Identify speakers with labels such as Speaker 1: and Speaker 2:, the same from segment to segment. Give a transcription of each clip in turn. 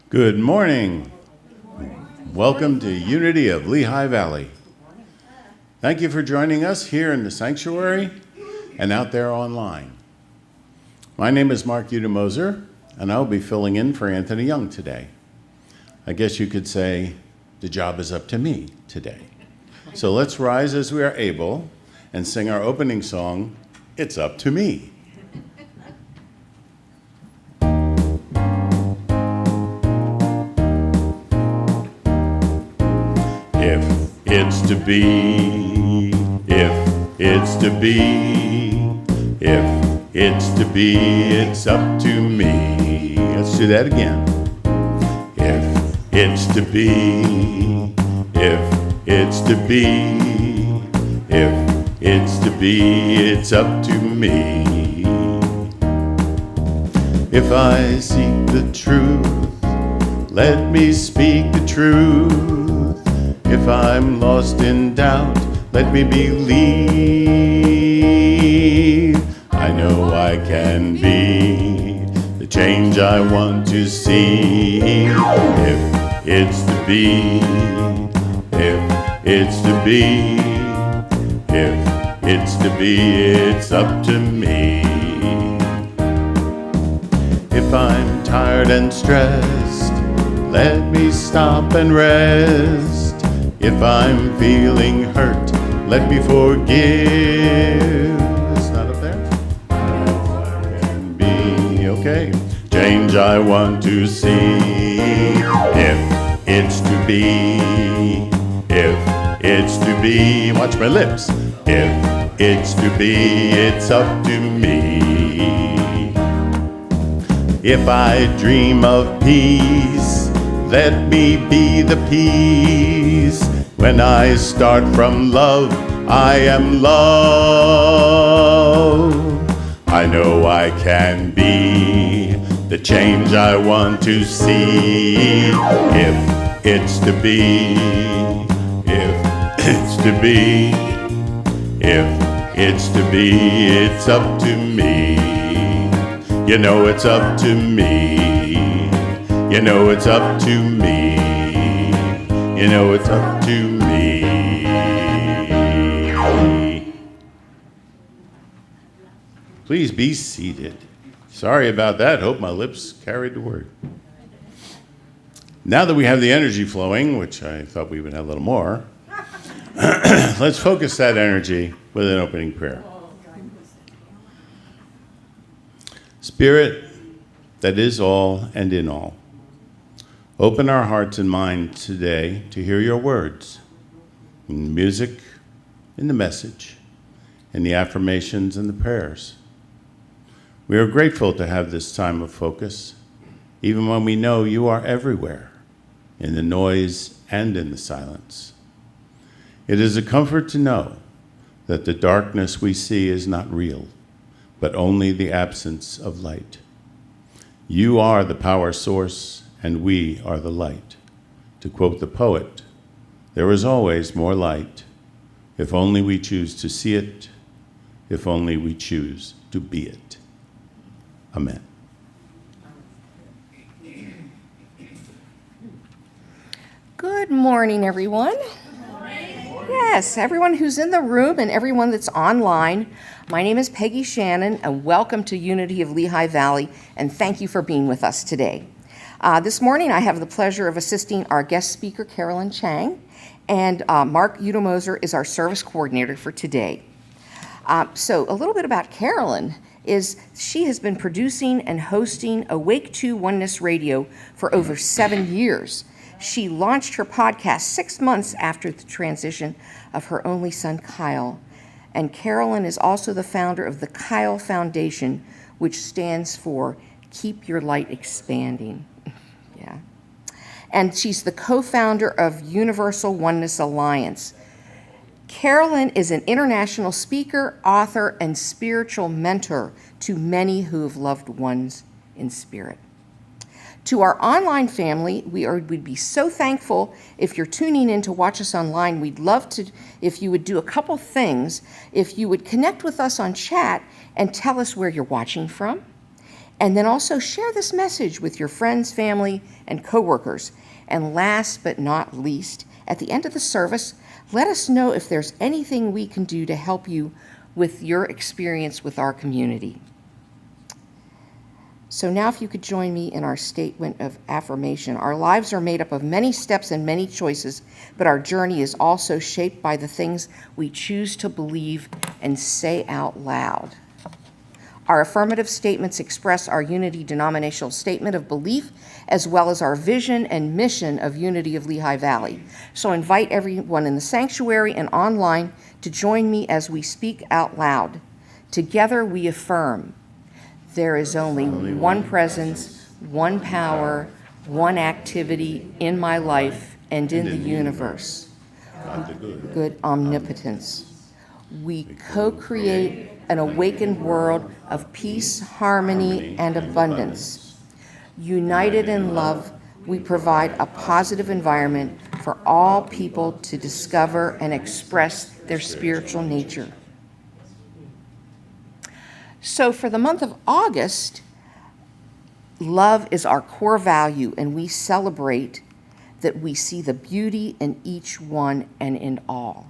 Speaker 1: Good morning. Welcome to Unity of Lehigh Valley. Thank you for joining us here in the sanctuary and out there online. My name is Mark Udemoser, and I'll be filling in for Anthony Young today. I guess you could say the job is up to me today. So let's rise as we are able and sing our opening song, It's Up to Me. If it's to be, if it's to be, if it's to be, it's up to me. Let's do that again. If it's to be, if it's to be, if it's to be, it's up to me. If I seek the truth, let me speak the truth. If I'm lost in doubt, let me believe. I know I can be the change I want to see. If it's to be, if it's to be, if it's to be, it's up to me. If I'm tired and stressed, let me stop and rest. If I'm feeling hurt, let me forgive. It's not up there? I can be okay. Change I want to see. If it's to be, if it's to be, watch my lips. If it's to be, it's up to me. If I dream of peace, let me be the peace. When I start from love, I am love. I know I can be the change I want to see. If it's to be, if it's to be, if it's to be, it's up to me. You know it's up to me. You know it's up to me. You know it's up to me. Please be seated. Sorry about that. Hope my lips carried the word. Now that we have the energy flowing, which I thought we would have a little more, let's focus that energy with an opening prayer. Spirit that is all and in all, open our hearts and minds today to hear your words, in the music, in the message, in the affirmations and the prayers. We are grateful to have this time of focus, even when we know you are everywhere, in the noise and in the silence. It is a comfort to know that the darkness we see is not real, but only the absence of light. You are the power source, and we are the light. To quote the poet, there is always more light, if only we choose to see it, if only we choose to be it. Amen.
Speaker 2: Good morning, everyone. Yes, everyone who's in the room and everyone that's online. My name is Peggy Shannon, and welcome to Unity of Lehigh Valley, and thank you for being with us today. This morning, I have the pleasure of assisting our guest speaker, Carolyn Chang, and Mark Udemoser is our service coordinator for today. So a little bit about Carolyn is she has been producing and hosting Awake to Oneness Radio for over 7 years. She launched her podcast 6 months after the transition of her only son, Kyle. And Carolyn is also the founder of the Kyle Foundation, which stands for Keep Your Light Expanding. Yeah. And she's the co-founder of Universal Oneness Alliance. Carolyn is an international speaker, author, and spiritual mentor to many who have loved ones in spirit. To our online family, we'd be so thankful if you're tuning in to watch us online. We'd love to, if you would do a couple things, if you would connect with us on chat and tell us where you're watching from, And then also share this message with your friends, family, and coworkers. And last but not least, at the end of the service, let us know if there's anything we can do to help you with your experience with our community. So now if you could join me in our statement of affirmation. Our lives are made up of many steps and many choices, but our journey is also shaped by the things we choose to believe and say out loud. Our affirmative statements express our Unity denominational statement of belief, as well as our vision and mission of Unity of Lehigh Valley. So I invite everyone in the sanctuary and online to join me as we speak out loud. Together we affirm, there is only one presence, one power, one activity in my life and in the universe. Good omnipotence. We co-create an awakened world of peace, harmony, and abundance. United in love, we provide a positive environment for all people to discover and express their spiritual nature. So for the month of August, love is our core value, and we celebrate that we see the beauty in each one and in all.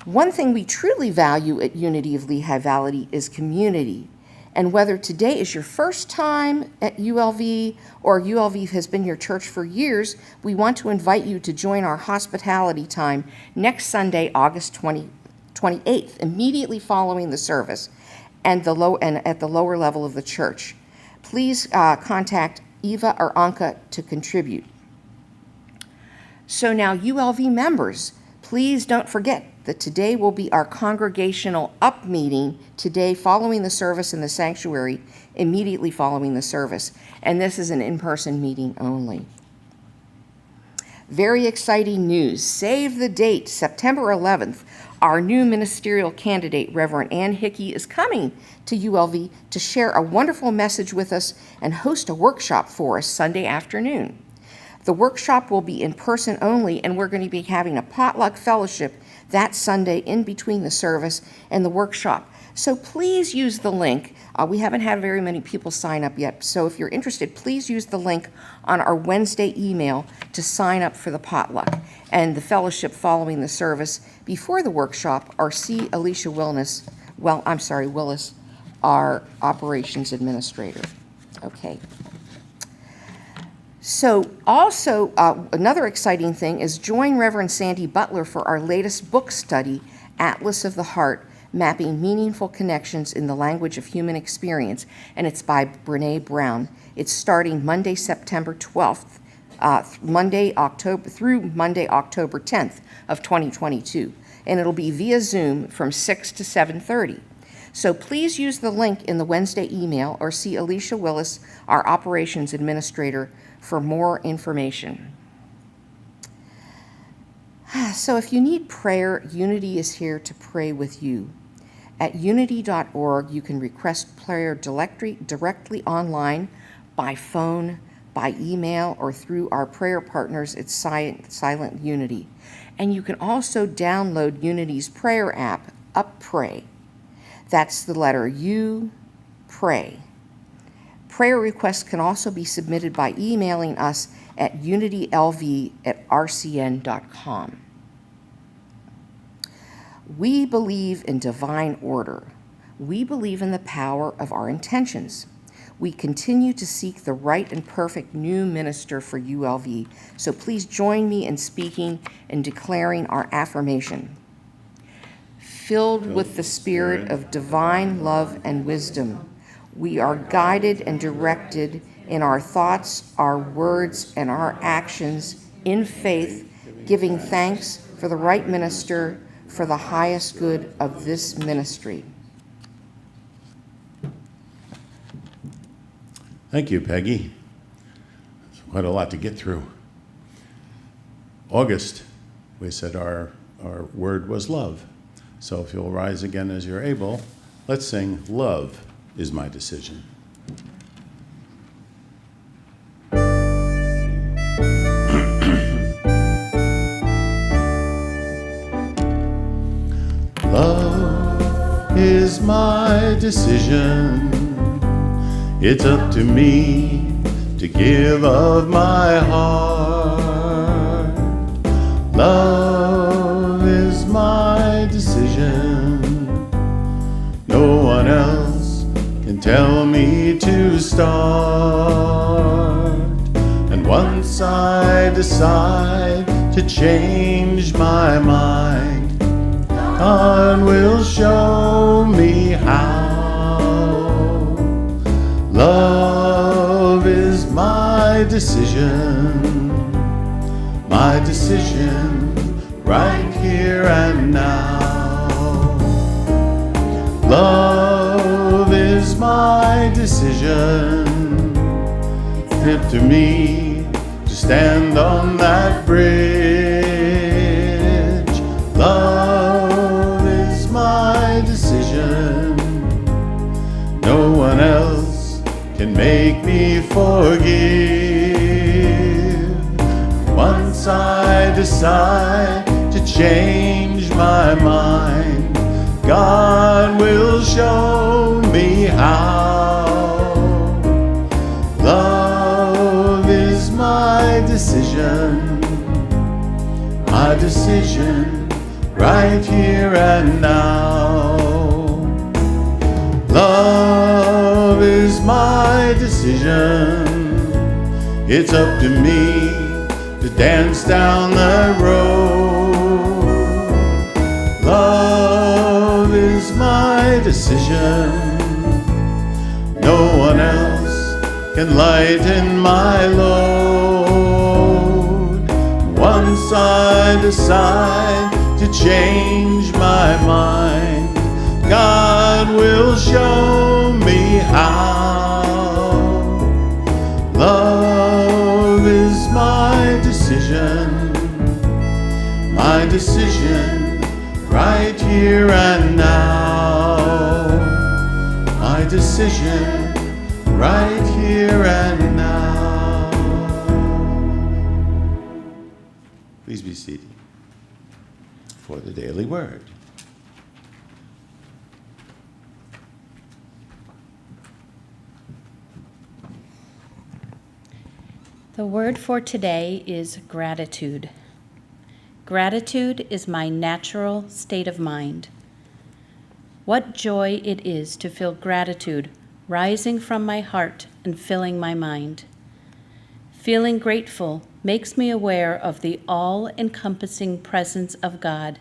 Speaker 2: One thing we truly value at Unity of Lehigh Valley is community. And whether today is your first time at ULV or ULV has been your church for years, we want to invite you to join our hospitality time next Sunday, August 28th, immediately following the service and at the lower level of the church. Please contact Eva or Anka to contribute. So now ULV members, please don't forget that today will be our congregational up meeting today following the service in the sanctuary, immediately following the service. And this is an in-person meeting only. Very exciting news. Save the date, September 11th. Our new ministerial candidate, Reverend Ann Hickey, is coming to ULV to share a wonderful message with us and host a workshop for us Sunday afternoon. The workshop will be in person only, and we're going to be having a potluck fellowship that Sunday in between the service and the workshop. So please use the link. We haven't had very many people sign up yet, so if you're interested, please use the link on our Wednesday email to sign up for the potluck and the fellowship following the service. Before the workshop, our C. Alicia Willis, our operations administrator. Okay. So also, another exciting thing is join Reverend Sandy Butler for our latest book study, Atlas of the Heart, Mapping Meaningful Connections in the Language of Human Experience, and it's by Brene Brown. It's starting Monday, September 12th, Monday, October 10th of 2022, and it'll be via Zoom from 6 to 7:30. So please use the link in the Wednesday email or see Alicia Willis, our operations administrator, for more information. So if you need prayer, Unity is here to pray with you. At unity.org, you can request prayer directly online, by phone, by email, or through our prayer partners at Silent Unity. And you can also download Unity's prayer app, UpPray. That's the letter U, pray. Prayer requests can also be submitted by emailing us at unitylv@rcn.com. We believe in divine order. We believe in the power of our intentions. We continue to seek the right and perfect new minister for ULV, so please join me in speaking and declaring our affirmation. Filled with the spirit of divine love and wisdom, we are guided and directed in our thoughts, our words, and our actions in faith, giving thanks for the right minister for the highest good of this ministry.
Speaker 1: Thank you, Peggy. That's quite a lot to get through. August, we said our word was love. So if you'll rise again as you're able, let's sing Love is My Decision. Love is my decision. It's up to me to give of my heart. Love is my decision. No one else can tell me to start. And once I decide to change my mind, God will show me how. Love is my decision right here and now. Love is my decision. It's up to me to stand on that bridge. Love is my decision. No one else can make me forgive. Once I decide to change my mind, God will show me how. Love is my decision right here and now. Love is my decision. It's up to me to dance down that road. Love is my decision. No one else can lighten my load. Once I decide to change my mind, God will show me how. Love is my decision right here and now. My decision right here and now. Please be seated for the daily word.
Speaker 3: The word for today is gratitude. Gratitude is my natural state of mind. What joy it is to feel gratitude rising from my heart and filling my mind. Feeling grateful makes me aware of the all-encompassing presence of God,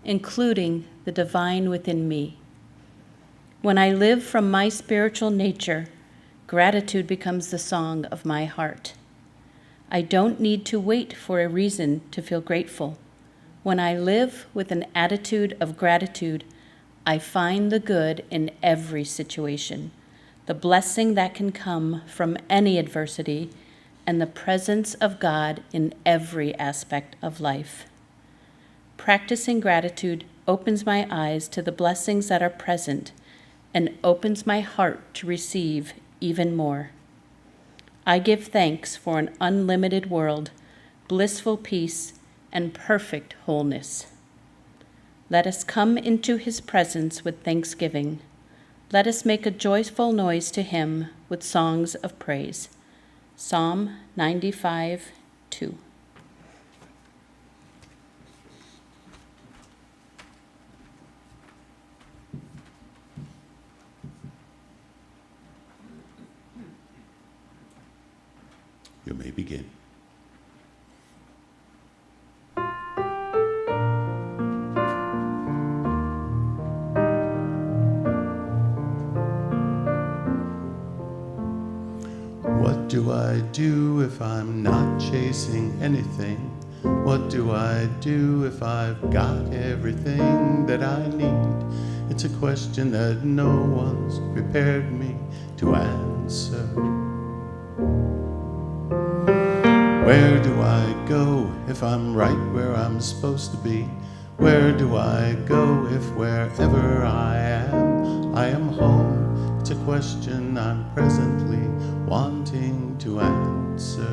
Speaker 3: including the divine within me. When I live from my spiritual nature, gratitude becomes the song of my heart. I don't need to wait for a reason to feel grateful. When I live with an attitude of gratitude, I find the good in every situation, the blessing that can come from any adversity, and the presence of God in every aspect of life. Practicing gratitude opens my eyes to the blessings that are present and opens my heart to receive even more. I give thanks for an unlimited world, blissful peace, and perfect wholeness. Let us come into his presence with thanksgiving. Let us make a joyful noise to him with songs of praise. Psalm 95:2.
Speaker 1: You may begin. What do I do if I'm not chasing anything? What do I do if I've got everything that I need? It's a question that no one's prepared me to answer. Where do I go if I'm right where I'm supposed to be? Where do I go if wherever I am home? It's a question I'm presently wanting to answer.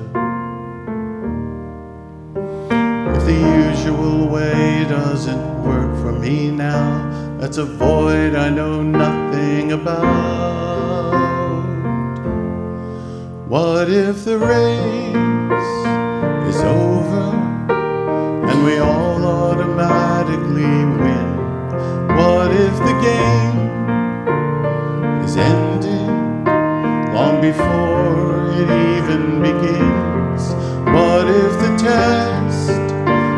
Speaker 1: If the usual way doesn't work for me now, that's a void I know nothing about. What if the race is over and we all automatically win? What if the game is ended long before it even begins? What if the test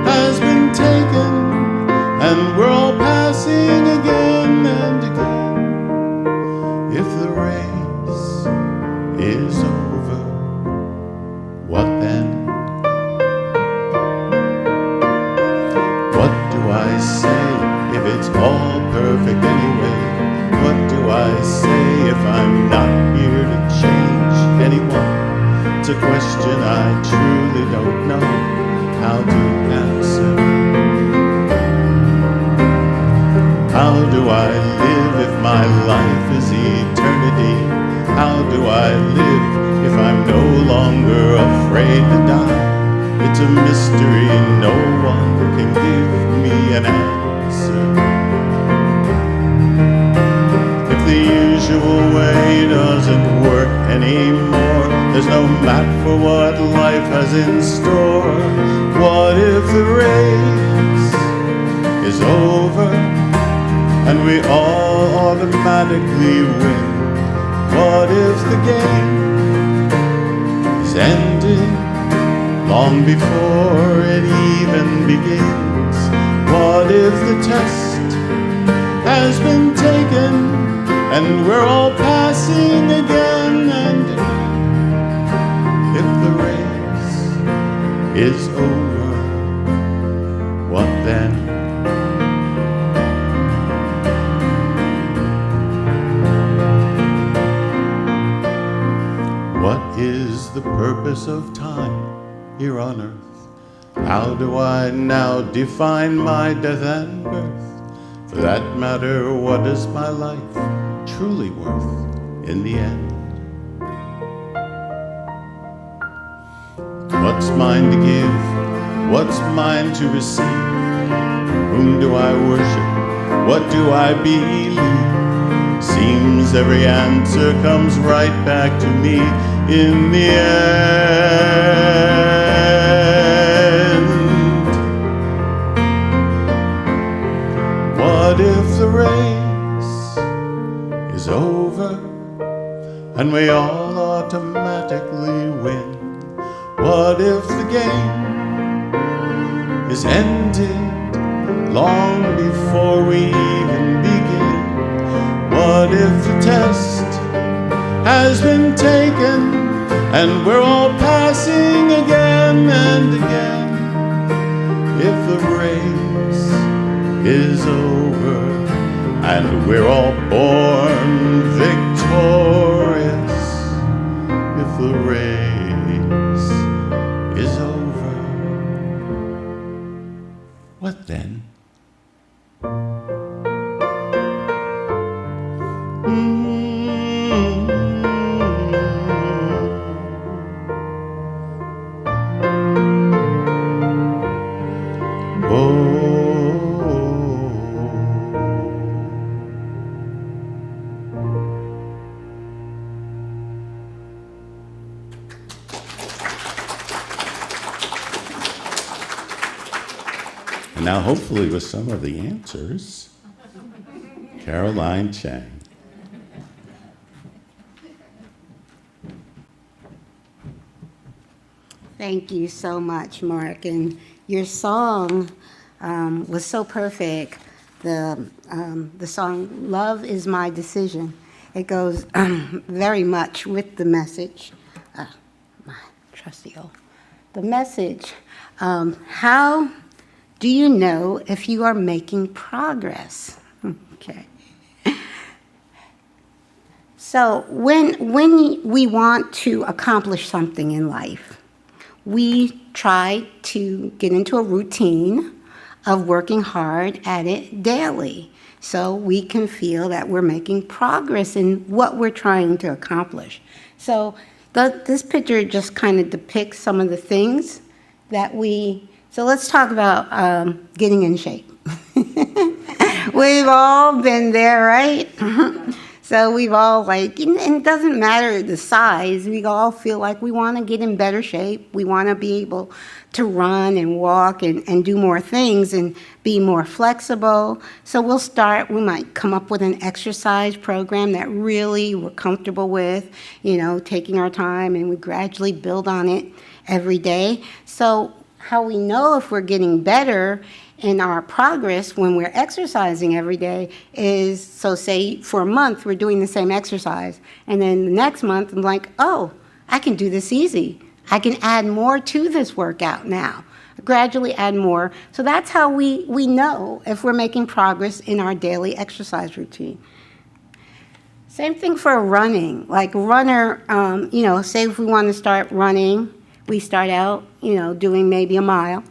Speaker 1: has been taken and we're all passing again and again? If the race is over, what then? What do I say if it's all perfect anyway? What do I say if I'm not here to change anyone? It's a question I truly don't know how to answer. How do I live if my life is eternity? How do I live if I'm no longer afraid to die? It's a mystery, no one can give me an answer. If the usual way doesn't work anymore, there's no map for what life has in store. What if the race is over and we all automatically win? What if the game is ended long before it even begins? What if the test has been taken and we're all passing again and again? If the race is over, what then? What is the purpose of time here on earth? How do I now define my death and birth? For that matter, what is my life truly worth in the end? What's mine to give? What's mine to receive? Whom do I worship? What do I believe? Seems every answer comes right back to me in the end. What if the race is over and we all automatically win? What if the game is ended long before we even begin? What if the test has been taken and we're all passing again and again? If the race is over and we're all born victorious, if the race is over, what then? And now, hopefully, with some of the answers, Caroline Chang.
Speaker 4: Thank you so much, Mark. And your song was so perfect. The song "Love Is My Decision." It goes very much with the message. My trusty old. The message. How do you know if you are making progress? Okay. So when we want to accomplish something in life, we try to get into a routine of working hard at it daily so we can feel that we're making progress in what we're trying to accomplish. So this picture just kind of depicts some of the things that so let's talk about getting in shape. We've all been there, right? So we've all like, and it doesn't matter the size, we all feel like we want to get in better shape. We want to be able to run and walk and do more things and be more flexible. So we might come up with an exercise program that really we're comfortable with, taking our time, and we gradually build on it every day. So how we know if we're getting better in our progress when we're exercising every day is, so say for a month we're doing the same exercise, and then the next month I'm like, oh, I can do this easy. I can add more to this workout now. Gradually add more. So that's how we know if we're making progress in our daily exercise routine. Same thing for running. Like a runner, say if we want to start running, we start out, doing maybe a mile.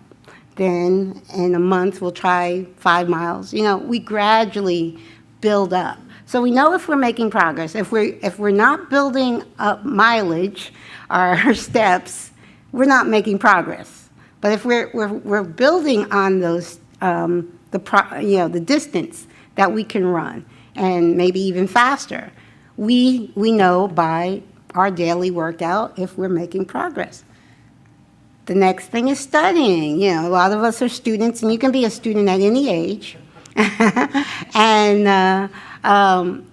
Speaker 4: Then in a month, we'll try 5 miles. We gradually build up. So we know if we're making progress. If we're not building up mileage, our steps, we're not making progress. But if we're building on those, the distance that we can run, and maybe even faster, we know by our daily workout if we're making progress. The next thing is studying. A lot of us are students, and you can be a student at any age. And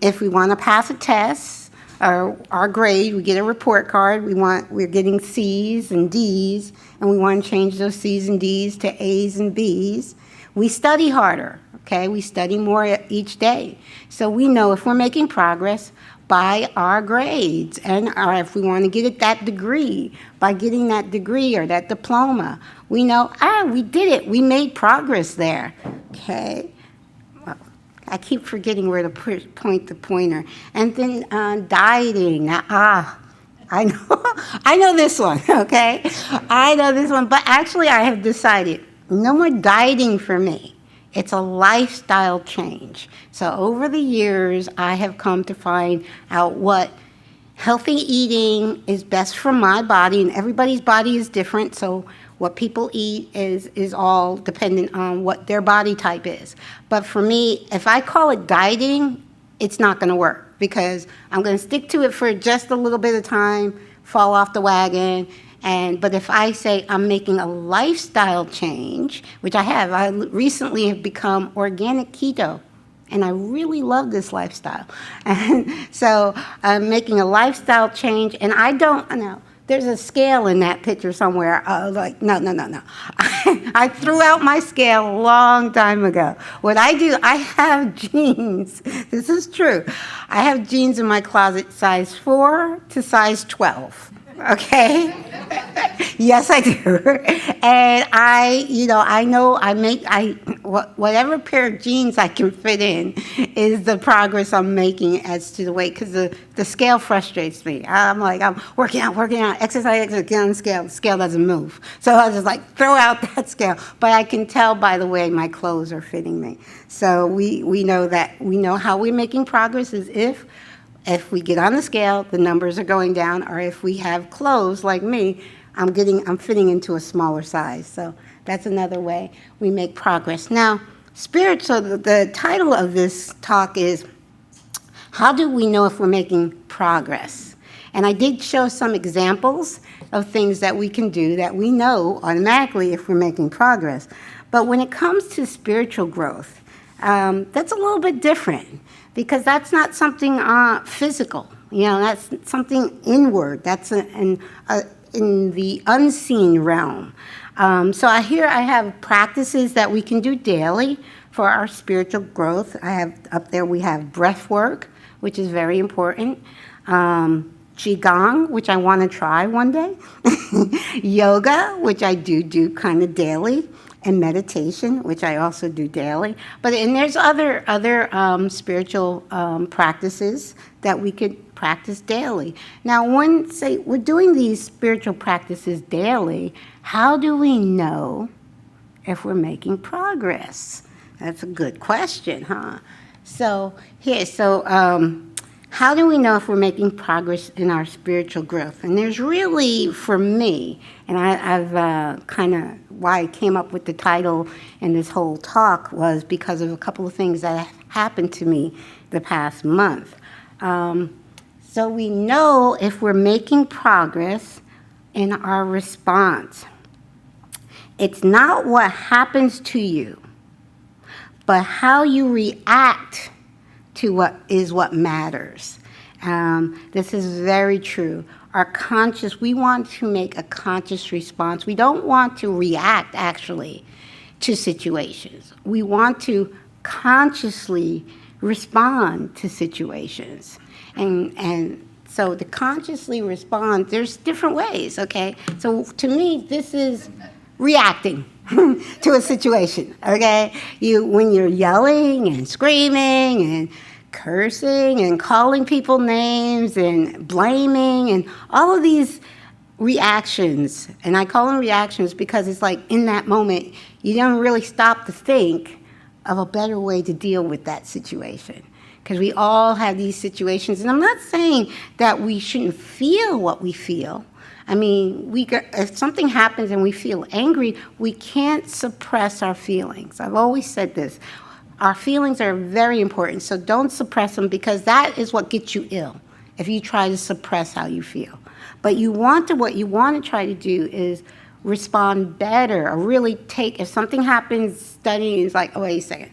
Speaker 4: if we want to pass a test, or our grade, we get a report card. We're getting C's and D's, and we want to change those C's and D's to A's and B's. We study harder. Okay, we study more each day. So we know if we're making progress by our grades, or if we want to get that degree, by getting that degree or that diploma, we know, we did it. We made progress there. Okay. Well, I keep forgetting where to point the pointer. And then dieting. I know this one, okay? I know this one, but actually I have decided no more dieting for me. It's a lifestyle change. So over the years, I have come to find out what healthy eating is best for my body, and everybody's body is different, so what people eat is all dependent on what their body type is. But for me, if I call it dieting, it's not going to work, because I'm going to stick to it for just a little bit of time, fall off the wagon. But if I say I'm making a lifestyle change, which I recently have become organic keto, and I really love this lifestyle. And so I'm making a lifestyle change, and I don't know. There's a scale in that picture somewhere. No. I threw out my scale a long time ago. What I do, I have jeans. This is true. I have jeans in my closet size 4 to size 12. Okay? Yes, I do. And I know whatever pair of jeans I can fit in is the progress I'm making as to the weight, because the scale frustrates me. I'm working out, exercise, get on the scale. The scale doesn't move. So I just throw out that scale. But I can tell by the way my clothes are fitting me. So we know that. We know how we're making progress is if we get on the scale, the numbers are going down, or if we have clothes like me, I'm fitting into a smaller size. So that's another way we make progress. Now, spiritual, the title of this talk is, how do we know if we're making progress? And I did show some examples of things that we can do that we know automatically if we're making progress. But when it comes to spiritual growth, that's a little bit different, because that's not something physical. That's something inward. That's in the unseen realm. So I have practices that we can do daily for our spiritual growth. We have breath work, which is very important. Qigong, which I want to try one day. Yoga, which I do kind of daily. And meditation, which I also do daily. And there's other spiritual practices that we could practice daily. Now, we're doing these spiritual practices daily, how do we know if we're making progress? That's a good question, huh? How do we know if we're making progress in our spiritual growth? And there's really, for me, and I've why I came up with the title and this whole talk was because of a couple of things that happened to me the past month. So we know if we're making progress in our response. It's not what happens to you, but how you react to what matters. This is very true. We want to make a conscious response. We don't want to react, actually, to situations. We want to consciously respond to situations. And so to consciously respond, there's different ways, okay? So to me, this is reacting to a situation, okay? When you're yelling and screaming and cursing and calling people names and blaming and all of these reactions, and I call them reactions because it's like in that moment, you don't really stop to think of a better way to deal with that situation. Because we all have these situations, and I'm not saying that we shouldn't feel what we feel. I mean, if something happens and we feel angry, we can't suppress our feelings. I've always said this. Our feelings are very important, so don't suppress them because that is what gets you ill, if you try to suppress how you feel. But what you want to try to do is respond better, or really if something happens, studying is like, oh, wait a second.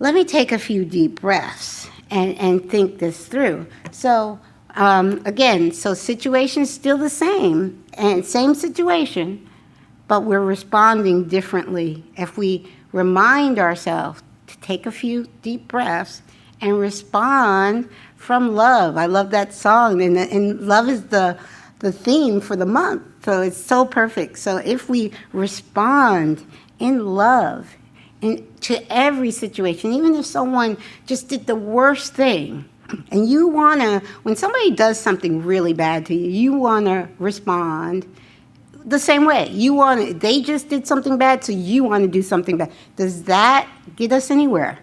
Speaker 4: Let me take a few deep breaths and think this through. So again, situation's still the same, and same situation, but we're responding differently if we remind ourselves to take a few deep breaths and respond from love. I love that song, and love is the theme for the month, so it's so perfect. So if we respond in love to every situation, even if someone just did the worst thing, and when somebody does something really bad to you, you want to respond the same way. They just did something bad, so you want to do something bad. Does that get us anywhere?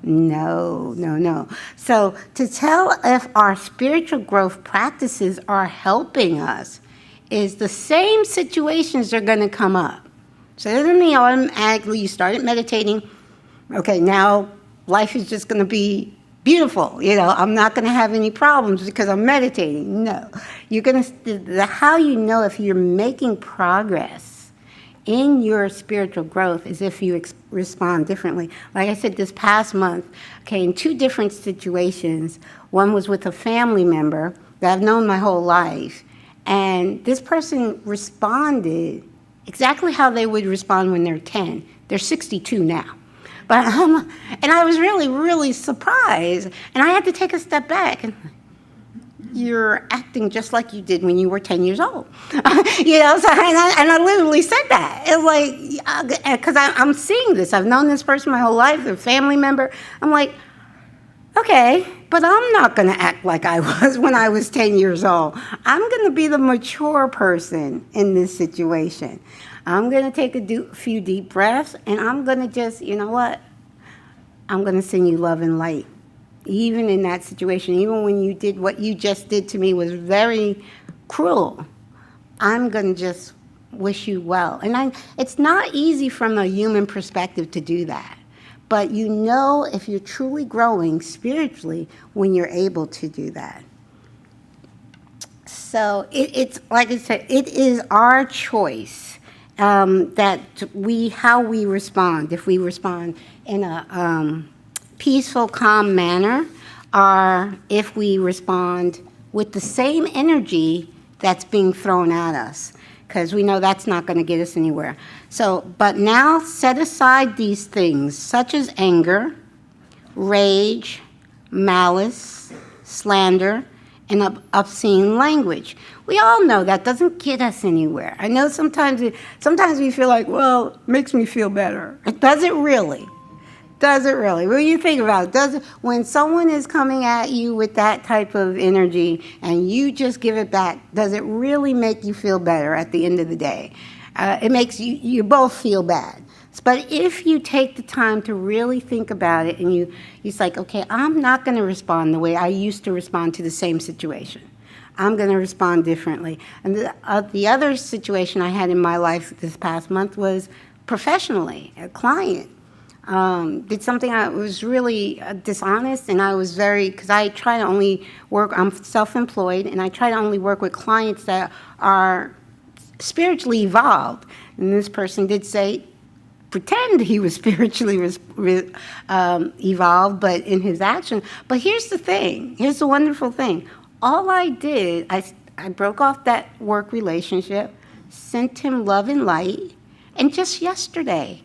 Speaker 4: No. So to tell if our spiritual growth practices are helping us is the same situations are going to come up. So it doesn't mean automatically you started meditating, okay, now life is just going to be beautiful. I'm not going to have any problems because I'm meditating. No. How you know if you're making progress in your spiritual growth is if you respond differently. Like I said, this past month, okay, in 2 different situations, one was with a family member that I've known my whole life, and this person responded exactly how they would respond when they're 10. They're 62 now. But and I was really, really surprised, and I had to take a step back. And you're acting just like you did when you were 10 years old. So, and I literally said that. It's like, because I'm seeing this. I've known this person my whole life, a family member. I'm like, okay, but I'm not going to act like I was when I was 10 years old. I'm going to be the mature person in this situation. I'm going to take a few deep breaths, and I'm going to just, you know what? I'm going to send you love and light. Even in that situation, even when you did what you just did to me was very cruel, I'm going to just wish you well. And it's not easy from a human perspective to do that. But you know if you're truly growing spiritually when you're able to do that. So it's like I said, it is our choice how we respond. If we respond in a peaceful, calm manner, or if we respond with the same energy that's being thrown at us, because we know that's not going to get us anywhere. So, but now set aside these things, such as anger, rage, malice, slander, and obscene language. We all know that doesn't get us anywhere. I know sometimes we feel like, well, it makes me feel better. Does it really? Does it really? When you think about it, when someone is coming at you with that type of energy and you just give it back, does it really make you feel better at the end of the day? It makes you both feel bad. But if you take the time to really think about it and it's like, okay, I'm not going to respond the way I used to respond to the same situation. I'm going to respond differently. And the other situation I had in my life this past month was professionally, a client. did something I was really dishonest, and I was because I try to only work, I'm self-employed, and I try to only work with clients that are spiritually evolved. And this person did say, pretend he was spiritually evolved, but in his action. But here's the wonderful thing. All I did, I broke off that work relationship, sent him love and light, and just yesterday,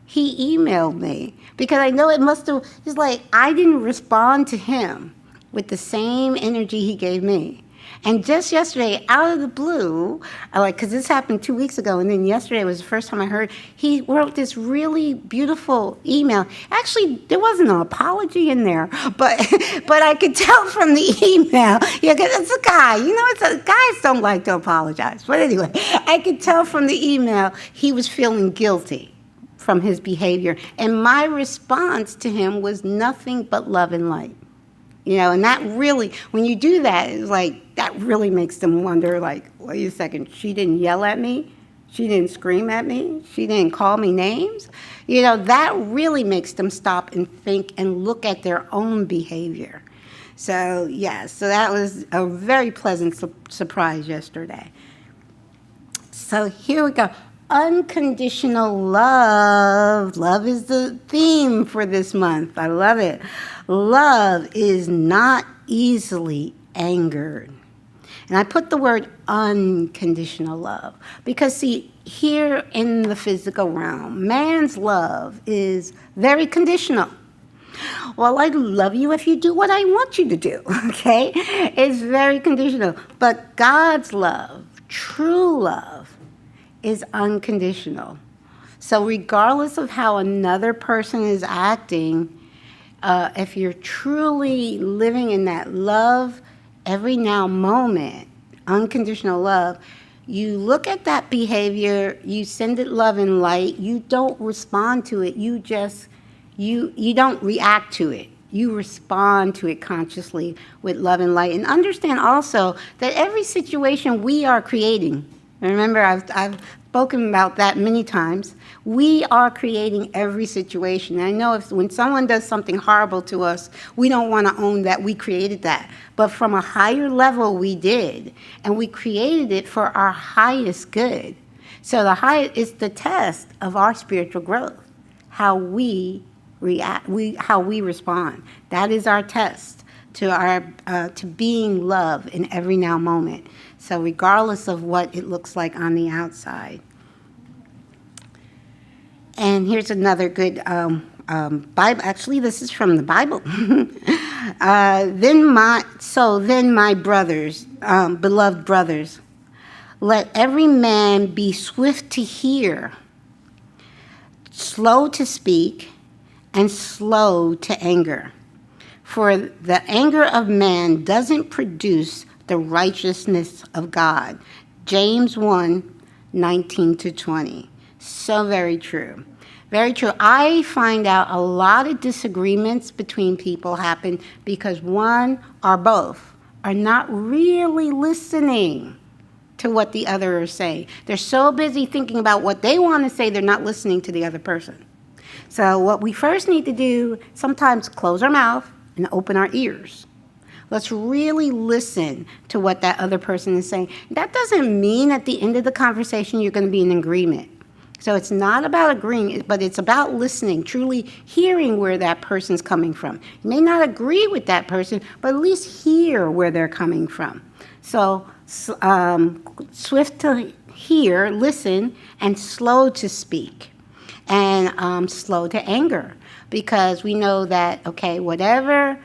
Speaker 4: he emailed me because I know it's like I didn't respond to him with the same energy he gave me. And just yesterday, out of the blue, because this happened 2 weeks ago, and then yesterday was the first time I heard, he wrote this really beautiful email. Actually, there wasn't an apology in there, but I could tell from the email, because it's a guy, guys don't like to apologize. But anyway, I could tell from the email he was feeling guilty from his behavior. And my response to him was nothing but love and light. And that really, when you do that, it's like, that really makes them wonder, like, wait a second, she didn't yell at me? She didn't scream at me? She didn't call me names? That really makes them stop and think and look at their own behavior. So, so that was a very pleasant surprise yesterday. So here we go. Unconditional love. Love is the theme for this month. I love it. Love is not easily angered. And I put the word unconditional love because, see, here in the physical realm, man's love is very conditional. Well, I love you if you do what I want you to do, okay? It's very conditional. But God's love, true love, is unconditional. So regardless of how another person is acting, if you're truly living in that love, every now moment, unconditional love, you look at that behavior, you send it love and light, you don't respond to it, you don't react to it. You respond to it consciously with love and light. And understand also that every situation we are creating, remember, I've spoken about that many times. We are creating every situation. And I know when someone does something horrible to us, we don't want to own that we created that. But from a higher level, we did. And we created it for our highest good. So it's the test of our spiritual growth, how we react, how we respond. That is our test to being love in every now moment. So regardless of what it looks like on the outside. And here's another good Bible. Actually, this is from the Bible. Then my brothers, beloved brothers, let every man be swift to hear, slow to speak, and slow to anger. For the anger of man doesn't produce the righteousness of God. James 1:19-20. So very true. Very true. I find out a lot of disagreements between people happen because one or both are not really listening to what the other is saying. They're so busy thinking about what they want to say, they're not listening to the other person. So what we first need to do, sometimes close our mouth and open our ears. Let's really listen to what that other person is saying. That doesn't mean at the end of the conversation you're going to be in agreement. So it's not about agreeing, but it's about listening, truly hearing where that person's coming from. You may not agree with that person, but at least hear where they're coming from. So swift to hear, listen, and slow to speak, and slow to anger, because we know that, okay, whatever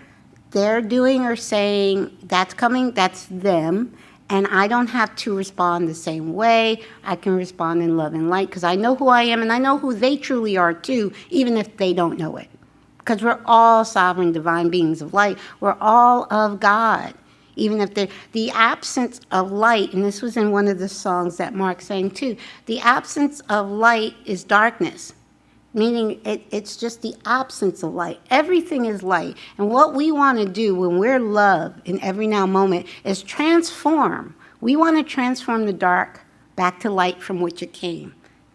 Speaker 4: they're doing or saying, that's them, and I don't have to respond the same way. I can respond in love and light because I know who I am and I know who they truly are too, even if they don't know it. Because we're all sovereign divine beings of light. We're all of God. Even if the absence of light, and this was in one of the songs that Mark sang too, the absence of light is darkness. Meaning it's just the absence of light. Everything is light. And what we want to do when we're love in every now moment is transform. We want to transform the dark back to light from which it came.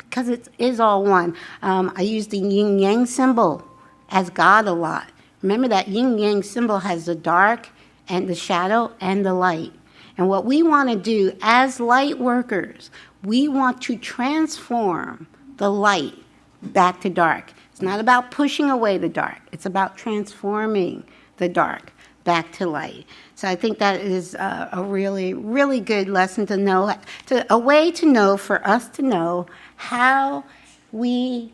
Speaker 4: because it is all one. I use the yin yang symbol as God a lot. Remember that yin yang symbol has the dark and the shadow and the light. And what we want to do as light workers, we want to transform the light back to dark. It's not about pushing away the dark. It's about transforming the dark back to light. So I think that is a really, really good lesson to know, a way to know, for us to know how we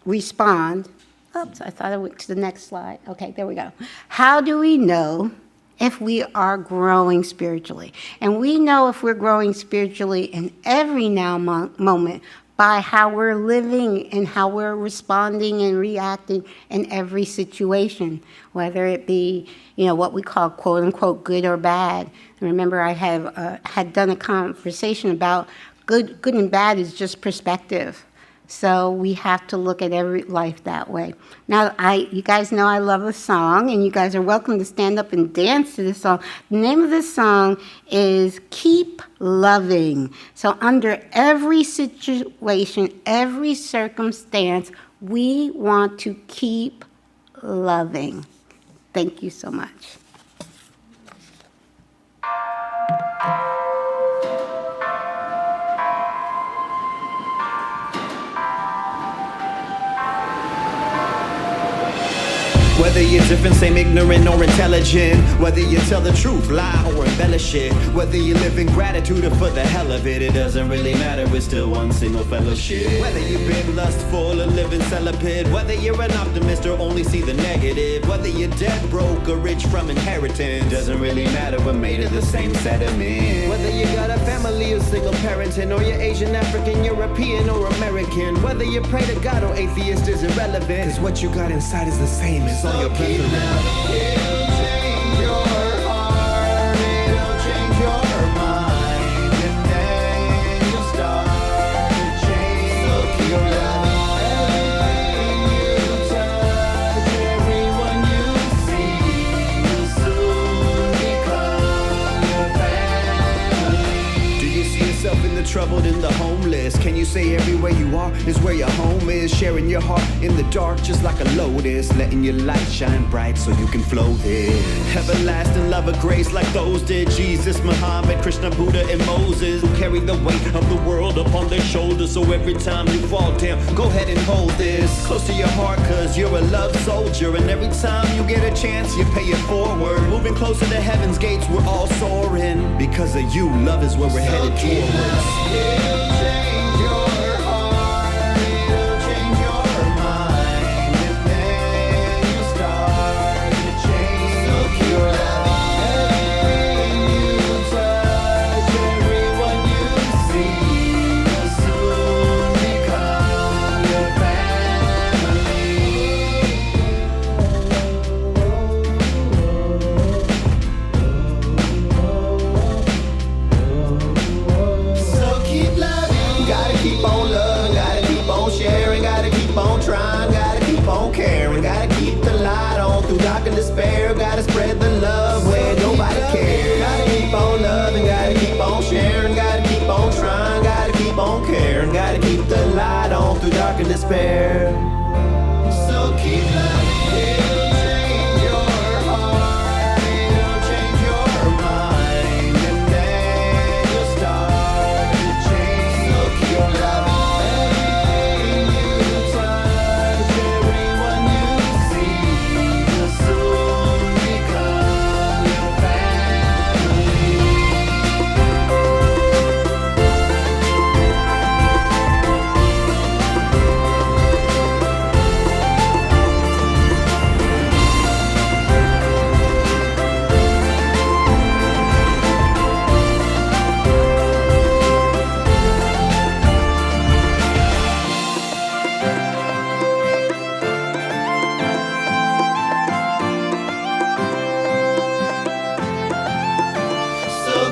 Speaker 4: respond. Oops, I thought I went to the next slide. Okay, there we go. How do we know if we are growing spiritually? And we know if we're growing spiritually in every now moment by how we're living and how we're responding and reacting in every situation, whether it be, what we call quote unquote good or bad. Remember, I have had done a conversation about good and bad is just perspective. So we have to look at every life that way. Now, you guys know I love a song, and you guys are welcome to stand up and dance to this song. The name of this song is Keep Loving. So under every situation, every circumstance, we want to keep loving. Thank you so much.
Speaker 5: Whether you're different, same ignorant or intelligent, whether you tell the truth, lie or embellish it, whether you live in gratitude or for the hell of it, it doesn't really matter, we're still one single fellowship. Whether you've been lustful or living celibate, whether you're an optimist or only see the negative, whether you're dead broke or rich from inheritance, doesn't really matter, we're made of the same sediment. Whether you got a family or single parenting, or you're Asian, African, European or American, whether you pray to God or atheist is irrelevant, cause what you got inside is the same, it's all your preference. It'll change your heart, it'll change your mind, and then you'll start to change. So keep loving, you touch everyone you see, will soon become your family. Do you see yourself in the troubled and the homeless? Can you say everywhere you are is where your home is? Sharing your heart in the dark just like a lotus, letting your light shine bright so you can float it. Everlasting love of grace like those did Jesus, Muhammad, Krishna, Buddha, and Moses, who carried the weight of the world upon their shoulders. So every time you fall down, go ahead and hold this close to your heart, cause you're a love soldier. And every time you get a chance, you pay it forward, moving closer to heaven's gates, we're all soaring. Because of you, love is where we're headed towards. Despair, gotta spread the love where nobody cares. Gotta keep on loving, gotta keep on sharing, gotta keep on trying, gotta keep on caring, gotta keep the light on through dark and despair. So keep loving. It'll change your heart, it'll change your mind, and then you'll start to change. So keep loving.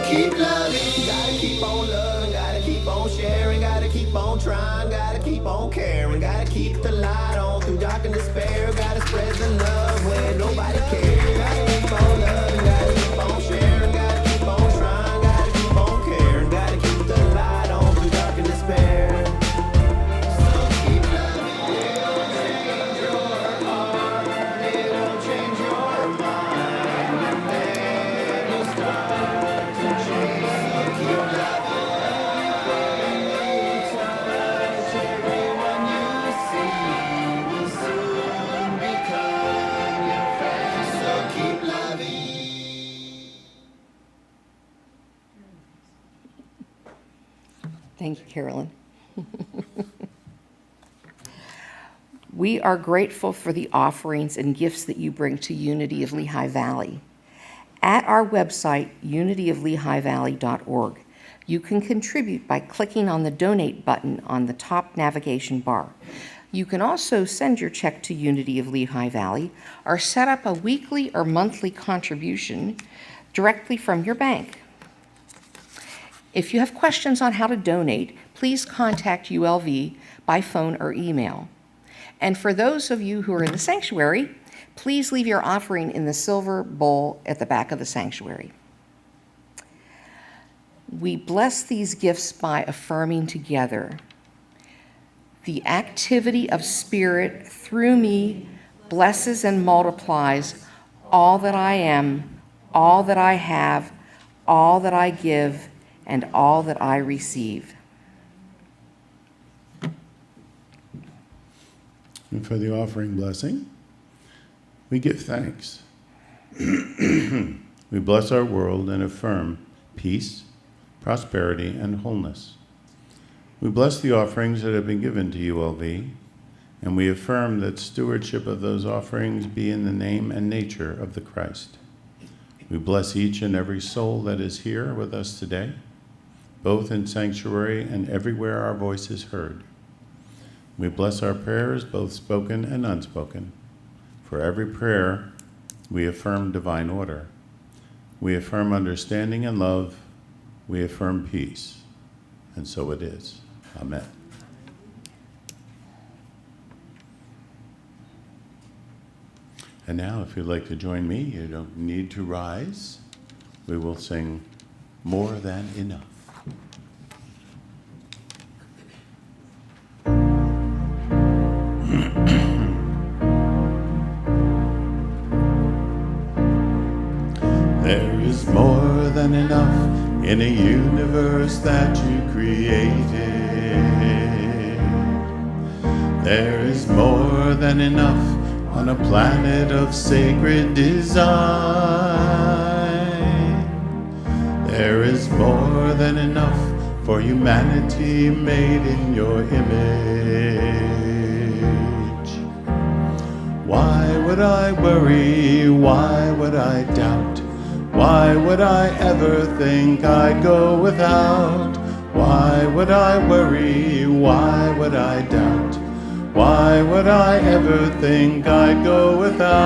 Speaker 5: Keep loving, gotta keep on loving, gotta keep on sharing, gotta keep on trying, gotta keep on caring, gotta keep the light on through dark and despair, gotta spread the love where nobody cares. Gotta keep on loving, gotta keep on sharing, gotta keep on trying, gotta keep on caring, gotta keep the light on through dark and despair.
Speaker 2: Thank you, Carolyn. We are grateful for the offerings and gifts that you bring to Unity of Lehigh Valley. At our website, unityoflehighvalley.org, you can contribute by clicking on the Donate button on the top navigation bar. You can also send your check to Unity of Lehigh Valley or set up a weekly or monthly contribution directly from your bank. If you have questions on how to donate, please contact ULV by phone or email. And for those of you who are in the sanctuary, please leave your offering in the silver bowl at the back of the sanctuary. We bless these gifts by affirming together. The activity of Spirit through me blesses and multiplies all that I am, all that I have, all that I give, and all that I receive.
Speaker 1: And for the offering blessing, we give thanks. We bless our world and affirm peace, prosperity, and wholeness. We bless the offerings that have been given to ULV, and we affirm that stewardship of those offerings be in the name and nature of the Christ. We bless each and every soul that is here with us today, both in sanctuary and everywhere our voice is heard. We bless our prayers, both spoken and unspoken. For every prayer, we affirm divine order. We affirm understanding and love. We affirm peace. And so it is. Amen. And now, if you'd like to join me, you don't need to rise. We will sing More Than Enough. There is more than enough in a universe that you created. There is more than enough on a planet of sacred design. There is more than enough for humanity made in your image. Why would I worry? Why would I doubt? Why would I ever think I'd go without? Why would I worry? Why would I doubt? Why would I ever think I'd go without?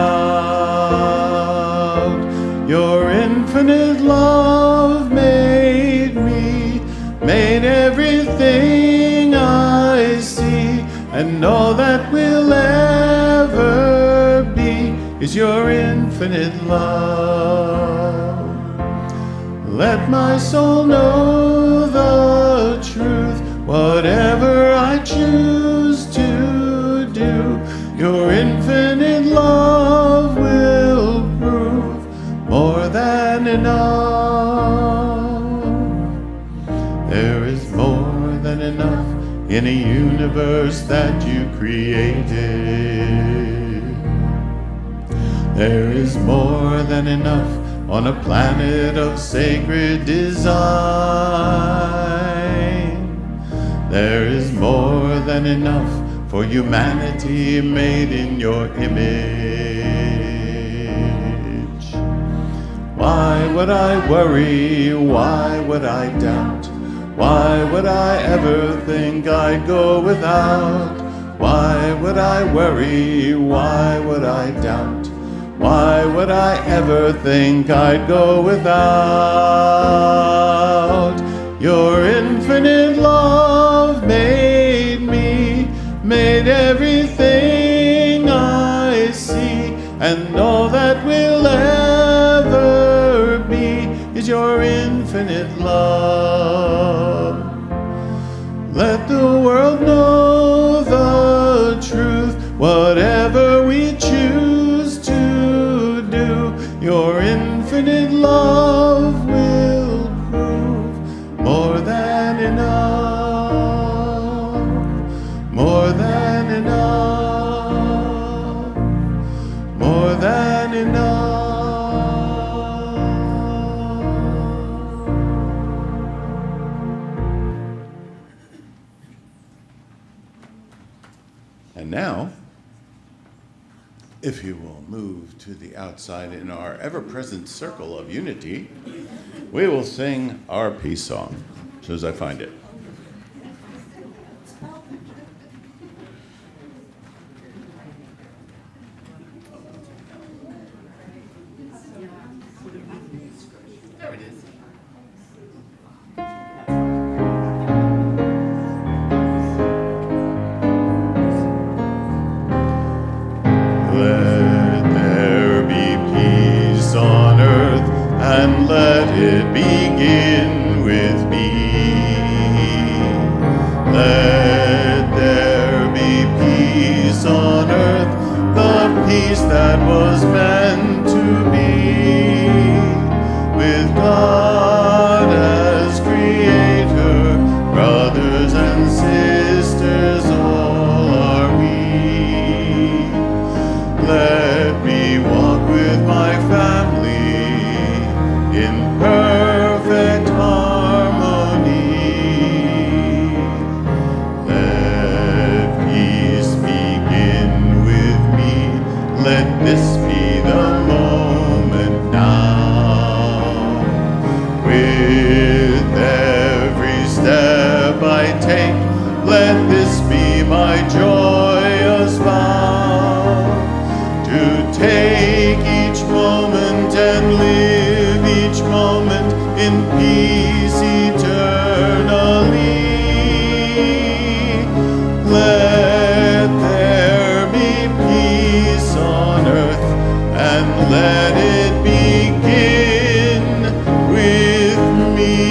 Speaker 1: Your infinite love made me, made everything I see, and all that will ever be is your infinite love. Let my soul know the truth, whatever I choose to do, your infinite love will prove more than enough. There is more than enough in a universe that you created. There is more than enough on a planet of sacred design. There is more than enough for humanity made in your image. Why would I worry? Why would I doubt? Why would I ever think I'd go without? Why would I worry? Why would I doubt? Why would I ever think I'd go without? Your infinite love made me, made everything I see, and all that will ever be is your infinite love. Let the world know the truth, whatever we choose to do, your infinite love will prove more than enough, more than enough, more than enough. now, if you will move to the outside in our ever-present circle of unity, we will sing our peace song as soon as I find it. Let there be peace on earth, and let it begin with me. Let there be peace on earth, the peace that was meant to be. With God as creator, brothers and sisters all are we. Let me walk with my family in perfect harmony. Let peace begin with me. Let this be the moment now. With every step I take, let this be my joyous vow. To take each moment and live each moment in peace eternally. Let there be peace on earth, and let it begin with me.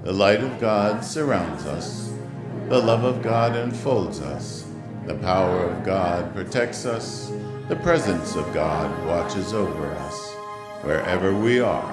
Speaker 1: The light of God surrounds us. The love of God enfolds us. The power of God protects us. The presence of God watches over us. Wherever we are,